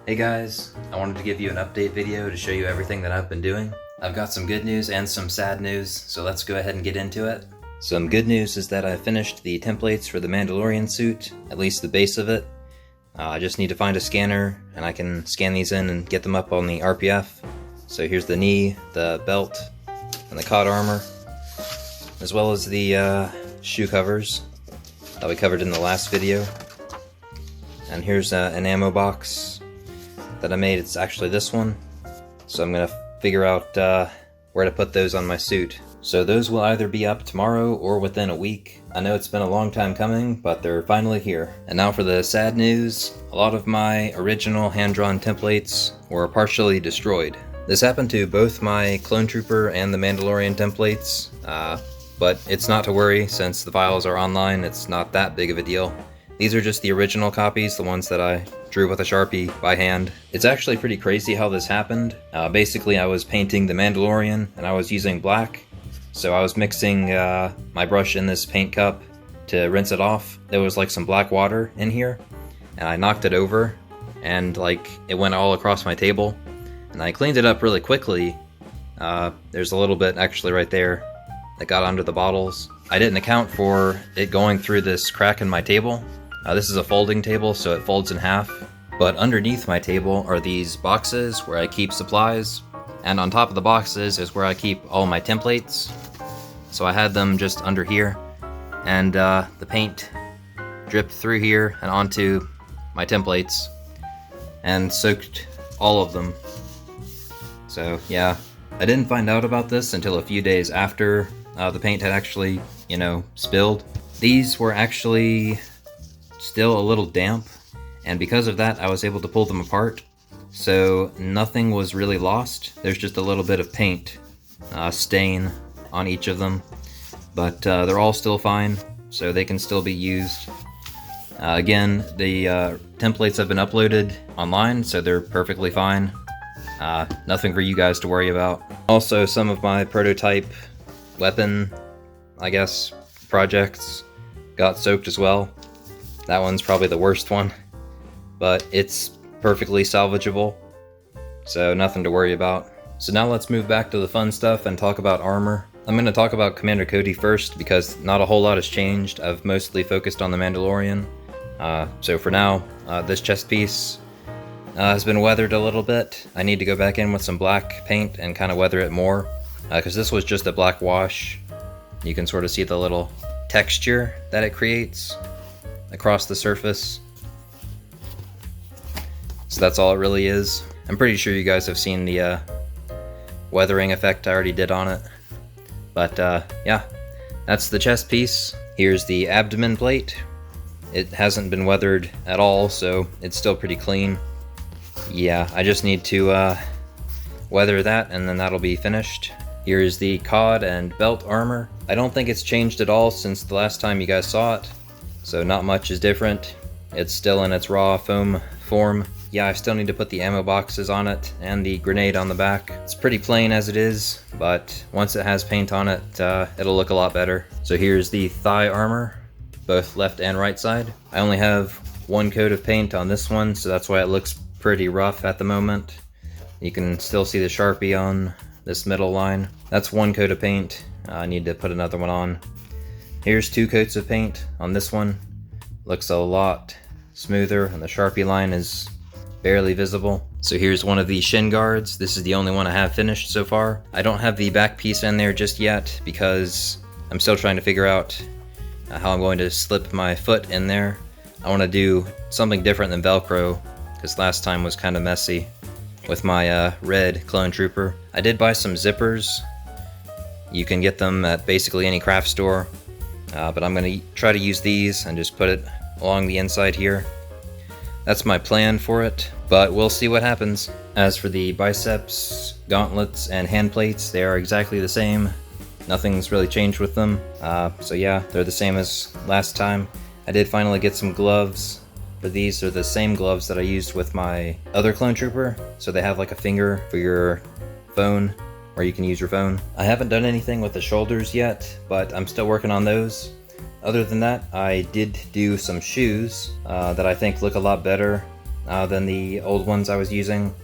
Hey guys, I wanted to give you an update video to show you everything that I've been doing. I've got some good news and some sad news, so let's go ahead and get into it. Some good news is that I finished the templates for the Mandalorian suit, at least the base of it. I just need to find a scanner, and I can scan these in and get them up on the RPF. So here's the knee, the belt, and the cod armor, as well as the shoe covers that we covered in the last video. And here's an ammo box that I made. It's actually this one, so I'm gonna figure out where to put those on my suit. So those will either be up tomorrow or within a week. I know it's been a long time coming, but they're finally here. And now for the sad news. A lot of my original hand-drawn templates were partially destroyed. This happened to both my Clone Trooper and the Mandalorian templates, but it's not to worry since the files are online. It's not that big of a deal. These are just the original copies, the ones that I drew with a Sharpie by hand. It's actually pretty crazy how this happened. Basically, I was painting the Mandalorian and I was using black. So I was mixing my brush in this paint cup to rinse it off. There was like some black water in here, and I knocked it over, and like it went all across my table. And I cleaned it up really quickly. There's a little bit actually right there that got under the bottles. I didn't account for it going through this crack in my table. This is a folding table, so it folds in half. But underneath my table are these boxes where I keep supplies, and on top of the boxes is where I keep all my templates. So I had them just under here, and the paint dripped through here and onto my templates and soaked all of them. So yeah, I didn't find out about this until a few days after the paint had actually, spilled. These were actually still a little damp, and because of that I was able to pull them apart, so nothing was really lost. There's just a little bit of paint stain on each of them, but they're all still fine, so they can still be used. Again, the templates have been uploaded online, so they're perfectly fine. Nothing for you guys to worry about. Also, some of my prototype weapon, I guess, projects got soaked as well. That one's probably the worst one, but it's perfectly salvageable, so nothing to worry about. So now let's move back to the fun stuff and talk about armor. I'm going to talk about Commander Cody first because not a whole lot has changed. I've mostly focused on the Mandalorian. So for now, this chest piece has been weathered a little bit. I need to go back in with some black paint and kind of weather it more, because this was just a black wash. You can sort of see the little texture that it creates across the surface. So that's all it really is. I'm pretty sure you guys have seen the weathering effect I already did on it. But yeah, that's the chest piece. Here's the abdomen plate. It hasn't been weathered at all, so it's still pretty clean. Yeah, I just need to weather that, and then that'll be finished. Here's the cod and belt armor. I don't think it's changed at all since the last time you guys saw it, so not much is different. It's still in its raw foam form. Yeah, I still need to put the ammo boxes on it and the grenade on the back. It's pretty plain as it is, but once it has paint on it, it'll look a lot better. So here's the thigh armor, both left and right side. I only have one coat of paint on this one, so that's why it looks pretty rough at the moment. You can still see the Sharpie on this middle line. That's one coat of paint. I need to put another one on. Here's two coats of paint on this one. Looks a lot smoother, and the Sharpie line is barely visible. So here's one of the shin guards. This is the only one I have finished so far. I don't have the back piece in there just yet because I'm still trying to figure out how I'm going to slip my foot in there. I want to do something different than Velcro, because last time was kind of messy with my red Clone Trooper. I did buy some zippers. You can get them at basically any craft store, but I'm going to try to use these and just put it along the inside here. That's my plan for it, but we'll see what happens. As for the biceps, gauntlets, and hand plates, they are exactly the same. Nothing's really changed with them. So yeah, they're the same as last time. I did finally get some gloves. For these are the same gloves that I used with my other Clone Trooper, so they have like a finger for your phone, where you can use your phone. I haven't done anything with the shoulders yet, but I'm still working on those. Other than that, I did do some shoes that I think look a lot better than the old ones I was using.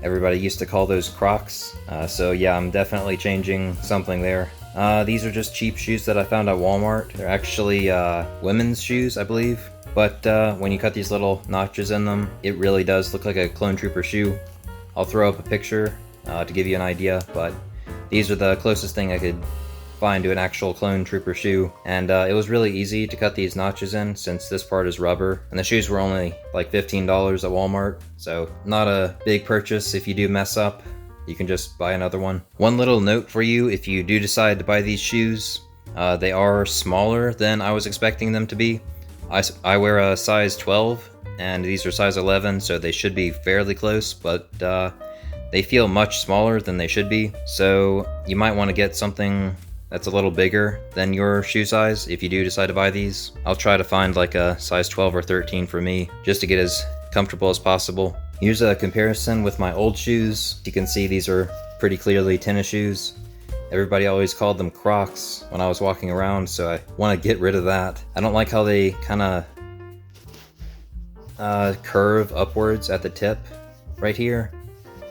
Everybody used to call those Crocs, so yeah, I'm definitely changing something there. These are just cheap shoes that I found at Walmart. They're actually women's shoes, I believe, but when you cut these little notches in them, it really does look like a Clone Trooper shoe. I'll throw up a picture to give you an idea, but these are the closest thing I could find to an actual Clone Trooper shoe, and it was really easy to cut these notches in since this part is rubber, and the shoes were only like $15 at Walmart, so not a big purchase. If you do mess up, you can just buy another one. One little note for you, if you do decide to buy these shoes, they are smaller than I was expecting them to be. I wear a size 12, and these are size 11, so they should be fairly close, but they feel much smaller than they should be, so you might want to get something that's a little bigger than your shoe size if you do decide to buy these. I'll try to find like a size 12 or 13 for me, just to get as comfortable as possible. Here's a comparison with my old shoes. You can see these are pretty clearly tennis shoes. Everybody always called them Crocs when I was walking around, so I want to get rid of that. I don't like how they kind of curve upwards at the tip right here.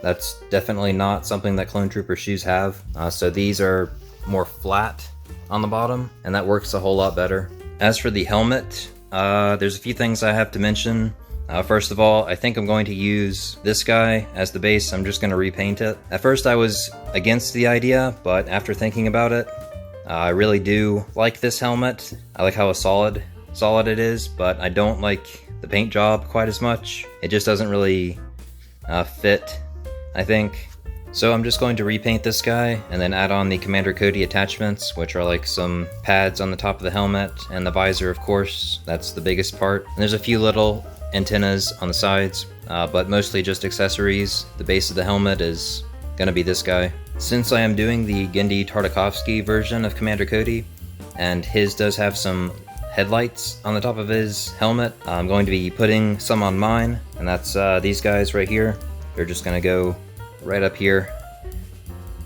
That's definitely not something that Clone Trooper shoes have. So these are more flat on the bottom, and that works a whole lot better. As for the helmet, there's a few things I have to mention. First of all, I think I'm going to use this guy as the base. I'm just going to repaint it. At first I was against the idea, but after thinking about it, I really do like this helmet. I like how solid it is, but I don't like the paint job quite as much. It just doesn't really fit, I think. So I'm just going to repaint this guy and then add on the Commander Cody attachments, which are like some pads on the top of the helmet and the visor, of course. That's the biggest part. And there's a few little antennas on the sides, but mostly just accessories. The base of the helmet is gonna be this guy. Since I am doing the Genndy Tartakovsky version of Commander Cody, and his does have some headlights on the top of his helmet, I'm going to be putting some on mine, and that's these guys right here. They're just gonna go right up here.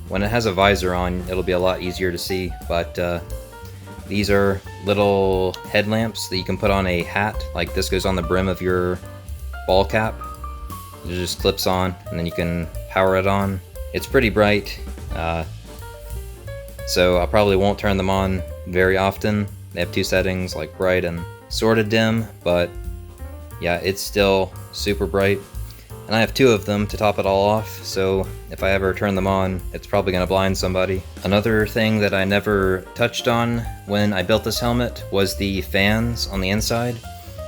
When it has a visor on, it'll be a lot easier to see, but these are little headlamps that you can put on a hat. Like this goes on the brim of your ball cap. It just clips on, and then you can power it on. It's pretty bright, so I probably won't turn them on very often. They have two settings, like bright and sort of dim, but yeah, it's still super bright. And I have two of them to top it all off, so if I ever turn them on, it's probably going to blind somebody. Another thing that I never touched on when I built this helmet was the fans on the inside.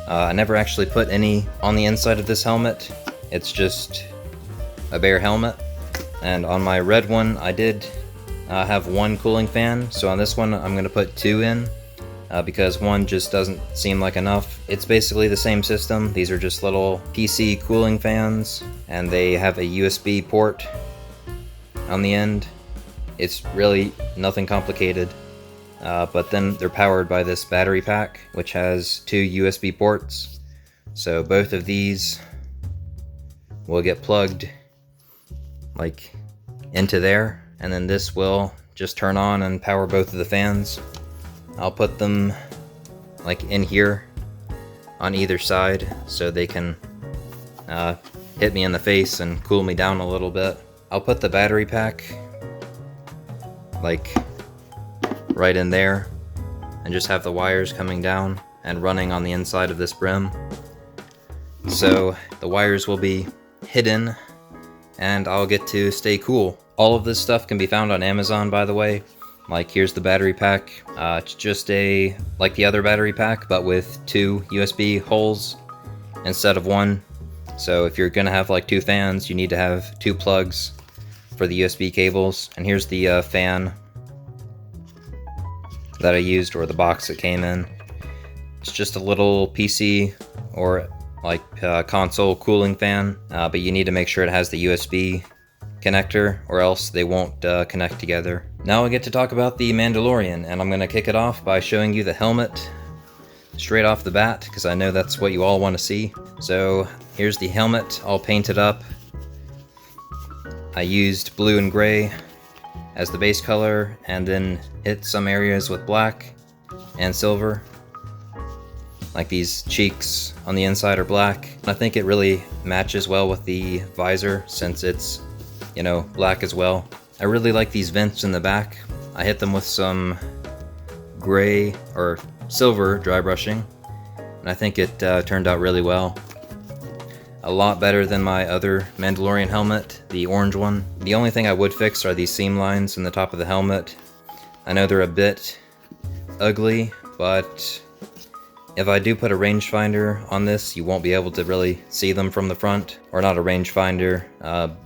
I never actually put any on the inside of this helmet. It's just a bare helmet. And on my red one, I did have one cooling fan, so on this one I'm going to put two in. Because one just doesn't seem like enough. It's basically the same system. These are just little PC cooling fans, and they have a USB port on the end. It's really nothing complicated, but then they're powered by this battery pack, which has two USB ports. So both of these will get plugged like into there, and then this will just turn on and power both of the fans. I'll put them like in here on either side so they can hit me in the face and cool me down a little bit. I'll put the battery pack like right in there and just have the wires coming down and running on the inside of this brim. So the wires will be hidden and I'll get to stay cool. All of this stuff can be found on Amazon, by the way. Like, here's the battery pack. It's just like the other battery pack, but with two USB holes instead of one. So if you're gonna have like two fans, you need to have two plugs for the USB cables. And here's the fan that I used, or the box that came in. It's just a little PC or like console cooling fan, but you need to make sure it has the USB connector, or else they won't connect together. Now I get to talk about the Mandalorian, and I'm going to kick it off by showing you the helmet straight off the bat, because I know that's what you all want to see. So here's the helmet all painted up. I used blue and gray as the base color, and then hit some areas with black and silver. Like these cheeks on the inside are black. I think it really matches well with the visor since it's, you know, black as well. I really like these vents in the back. I hit them with some gray or silver dry brushing, and I think it turned out really well. A lot better than my other Mandalorian helmet, the orange one. The only thing I would fix are these seam lines in the top of the helmet. I know they're a bit ugly, but if I do put a rangefinder on this, you won't be able to really see them from the front. Or not a rangefinder,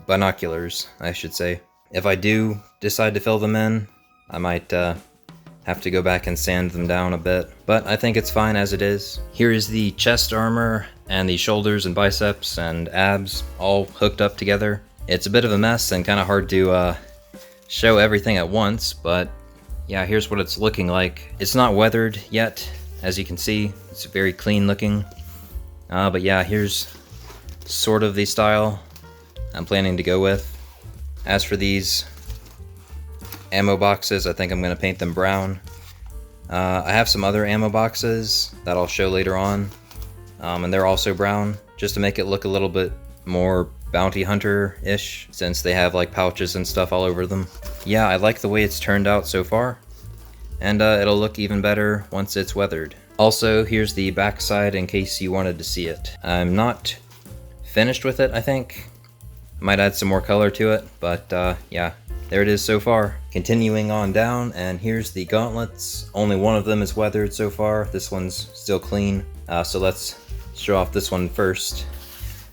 binoculars, I should say. If I do decide to fill them in, I might have to go back and sand them down a bit. But I think it's fine as it is. Here is the chest armor and the shoulders and biceps and abs all hooked up together. It's a bit of a mess and kind of hard to show everything at once, but yeah, here's what it's looking like. It's not weathered yet, as you can see. It's very clean looking. But yeah, here's sort of the style I'm planning to go with. As for these ammo boxes, I think I'm going to paint them brown. I have some other ammo boxes that I'll show later on, and they're also brown, just to make it look a little bit more bounty hunter-ish, since they have like pouches and stuff all over them. Yeah, I like the way it's turned out so far, and it'll look even better once it's weathered. Also, here's the backside in case you wanted to see it. I'm not finished with it, I think. Might add some more color to it, but yeah, there it is so far. Continuing on down, and here's the gauntlets. Only one of them is weathered so far. This one's still clean, so let's show off this one first,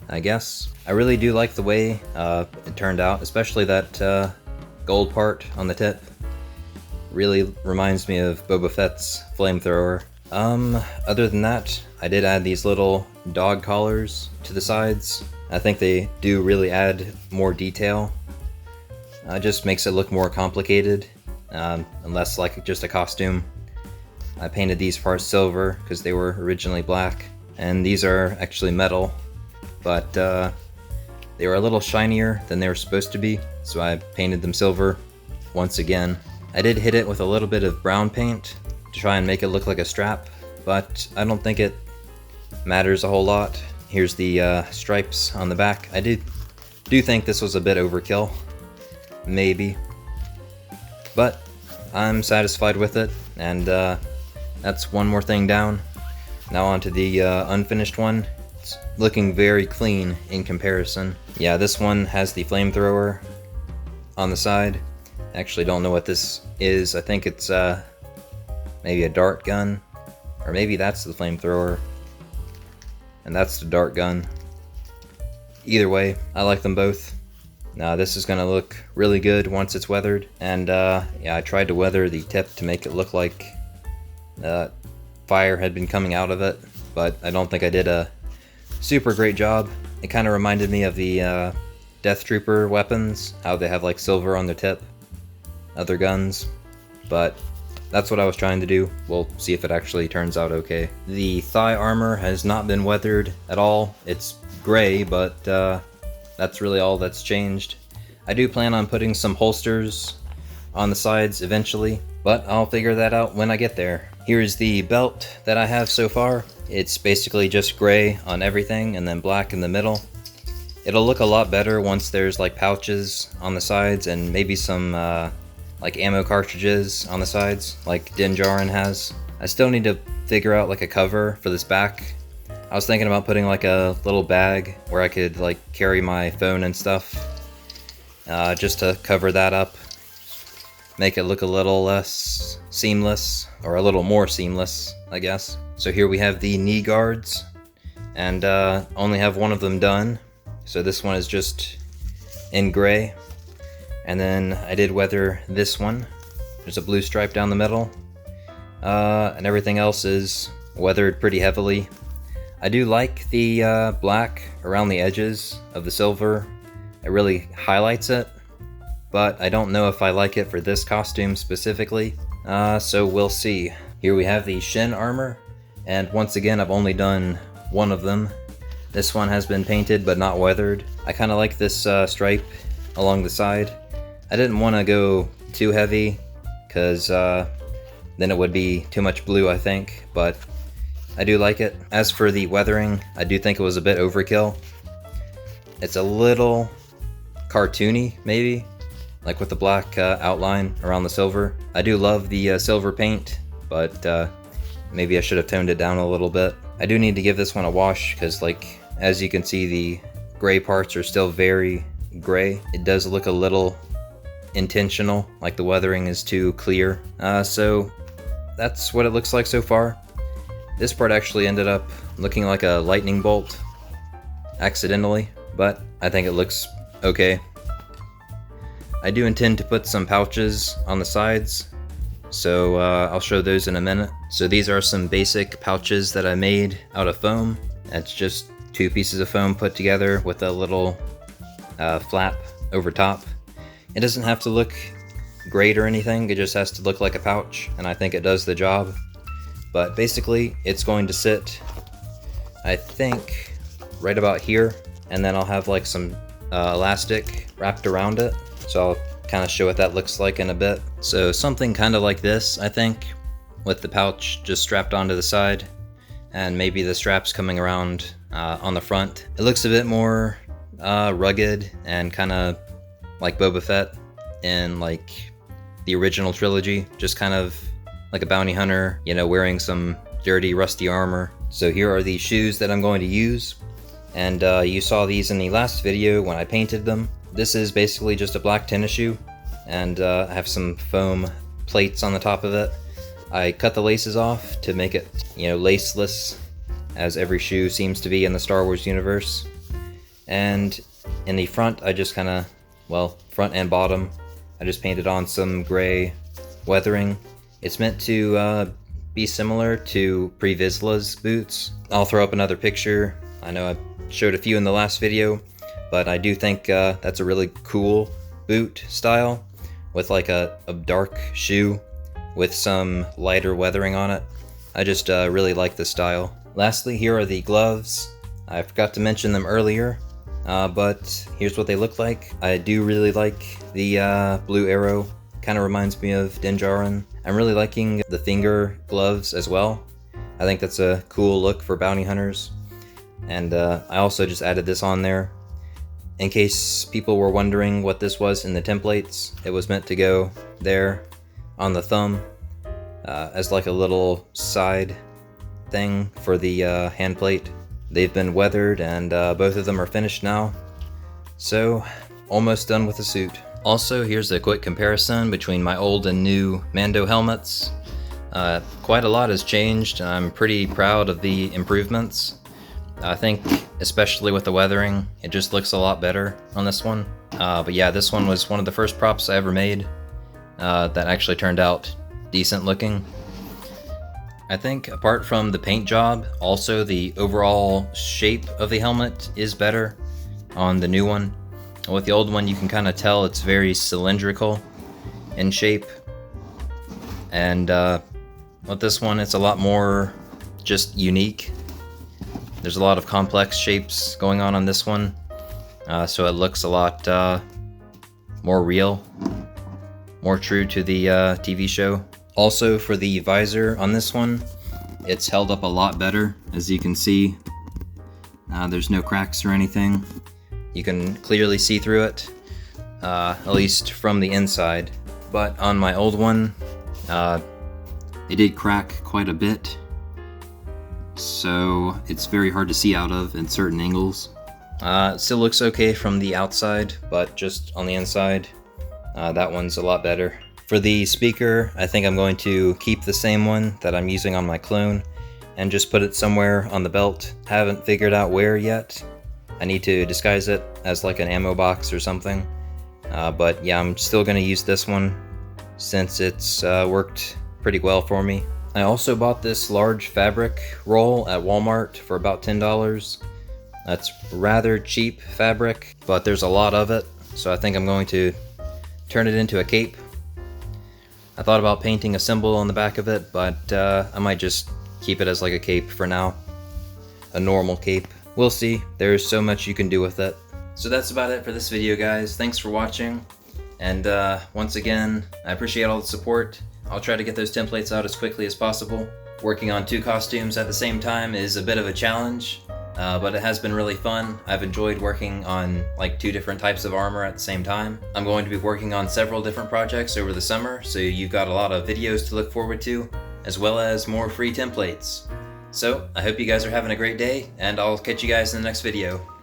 I guess. I really do like the way it turned out, especially that gold part on the tip. Really reminds me of Boba Fett's flamethrower. Other than that, I did add these little dog collars to the sides. I think they do really add more detail. It just makes it look more complicated, and less like just a costume. I painted these parts silver because they were originally black, and these are actually metal, but they were a little shinier than they were supposed to be, so I painted them silver once again. I did hit it with a little bit of brown paint to try and make it look like a strap, but I don't think it matters a whole lot. Here's the stripes on the back. I do think this was a bit overkill, maybe, but I'm satisfied with it, and that's one more thing down. Now on to the unfinished one. It's looking very clean in comparison. Yeah, this one has the flamethrower on the side. Actually don't know what this is. I think it's maybe a dart gun, or maybe that's the flamethrower and that's the dart gun. Either way, I like them both. Now this is gonna look really good once it's weathered, and yeah, I tried to weather the tip to make it look like fire had been coming out of it, but I don't think I did a super great job. It kind of reminded me of the Death Trooper weapons, how they have like silver on their tip, other guns, but that's what I was trying to do. We'll see if it actually turns out okay. The thigh armor has not been weathered at all. It's gray, but that's really all that's changed. I do plan on putting some holsters on the sides eventually, but I'll figure that out when I get there. Here's the belt that I have so far. It's basically just gray on everything and then black in the middle. It'll look a lot better once there's like pouches on the sides and maybe some like ammo cartridges on the sides, like Din Djarin has. I still need to figure out like a cover for this back. I was thinking about putting like a little bag where I could like carry my phone and stuff, just to cover that up. Make it look a little less seamless, or a little more seamless, I guess. So here we have the knee guards, and only have one of them done. So this one is just in gray. And then I did weather this one. There's a blue stripe down the middle. And everything else is weathered pretty heavily. I do like the black around the edges of the silver. It really highlights it. But I don't know if I like it for this costume specifically. So we'll see. Here we have the shin armor. And once again, I've only done one of them. This one has been painted but not weathered. I kind of like this stripe along the side. I didn't want to go too heavy, because then it would be too much blue, I think, but I do like it. As for the weathering, I do think it was a bit overkill. It's a little cartoony, maybe, like with the black outline around the silver. I do love the silver paint, but maybe I should have toned it down a little bit. I do need to give this one a wash because, like, as you can see, the gray parts are still very gray. It does look a little intentional, like the weathering is too clear. So that's what it looks like so far. This part actually ended up looking like a lightning bolt accidentally, but I think it looks okay. I do intend to put some pouches on the sides, so I'll show those in a minute. So these are some basic pouches that I made out of foam. That's just 2 pieces of foam put together with a little flap over top. It doesn't have to look great or anything, it just has to look like a pouch, and I think it does the job. But basically, it's going to sit, I think, right about here, and then I'll have like some elastic wrapped around it. So I'll kind of show what that looks like in a bit. So something kind of like this, I think, with the pouch just strapped onto the side, and maybe the straps coming around on the front. It looks a bit more rugged and kind of like Boba Fett in like the original trilogy, just kind of like a bounty hunter, you know, wearing some dirty, rusty armor. So here are the shoes that I'm going to use, and you saw these in the last video when I painted them. This is basically just a black tennis shoe, and I have some foam plates on the top of it. I cut the laces off to make it, you know, laceless, as every shoe seems to be in the Star Wars universe. And in the front, I just kind of, well, front and bottom, I just painted on some gray weathering. It's meant to be similar to Pre-Vizsla's boots. I'll throw up another picture. I know I showed a few in the last video, but I do think that's a really cool boot style with like a dark shoe with some lighter weathering on it. I just really like the style. Lastly, here are the gloves. I forgot to mention them earlier, but here's what they look like. I do really like the blue arrow. Kind of reminds me of Din Djarin. I'm really liking the finger gloves as well. I think that's a cool look for bounty hunters. And I also just added this on there. In case people were wondering what this was in the templates, it was meant to go there on the thumb as like a little side thing for the hand plate. They've been weathered and both of them are finished now. So, almost done with the suit. Also, here's a quick comparison between my old and new Mando helmets. Quite a lot has changed. I'm pretty proud of the improvements. I think, especially with the weathering, it just looks a lot better on this one. But yeah, this one was one of the first props I ever made that actually turned out decent looking. I think apart from the paint job, also the overall shape of the helmet is better on the new one. With the old one, you can kind of tell it's very cylindrical in shape. And with this one, it's a lot more just unique. There's a lot of complex shapes going on this one, so it looks a lot more real, more true to the TV show. Also, for the visor on this one, it's held up a lot better. As you can see, there's no cracks or anything. You can clearly see through it, at least from the inside. But on my old one, it did crack quite a bit, so it's very hard to see out of in certain angles. It still looks okay from the outside, but just on the inside, that one's a lot better. For the speaker, I think I'm going to keep the same one that I'm using on my clone and just put it somewhere on the belt. Haven't figured out where yet. I need to disguise it as like an ammo box or something. But yeah, I'm still going to use this one since it's worked pretty well for me. I also bought this large fabric roll at Walmart for about $10. That's rather cheap fabric, but there's a lot of it, so I think I'm going to turn it into a cape. I thought about painting a symbol on the back of it, but I might just keep it as like a cape for now. A normal cape. We'll see. There's so much you can do with it. So that's about it for this video, guys. Thanks for watching. And once again, I appreciate all the support. I'll try to get those templates out as quickly as possible. Working on 2 costumes at the same time is a bit of a challenge, but it has been really fun. I've enjoyed working on like 2 different types of armor at the same time. I'm going to be working on several different projects over the summer, so you've got a lot of videos to look forward to, as well as more free templates. So, I hope you guys are having a great day, and I'll catch you guys in the next video.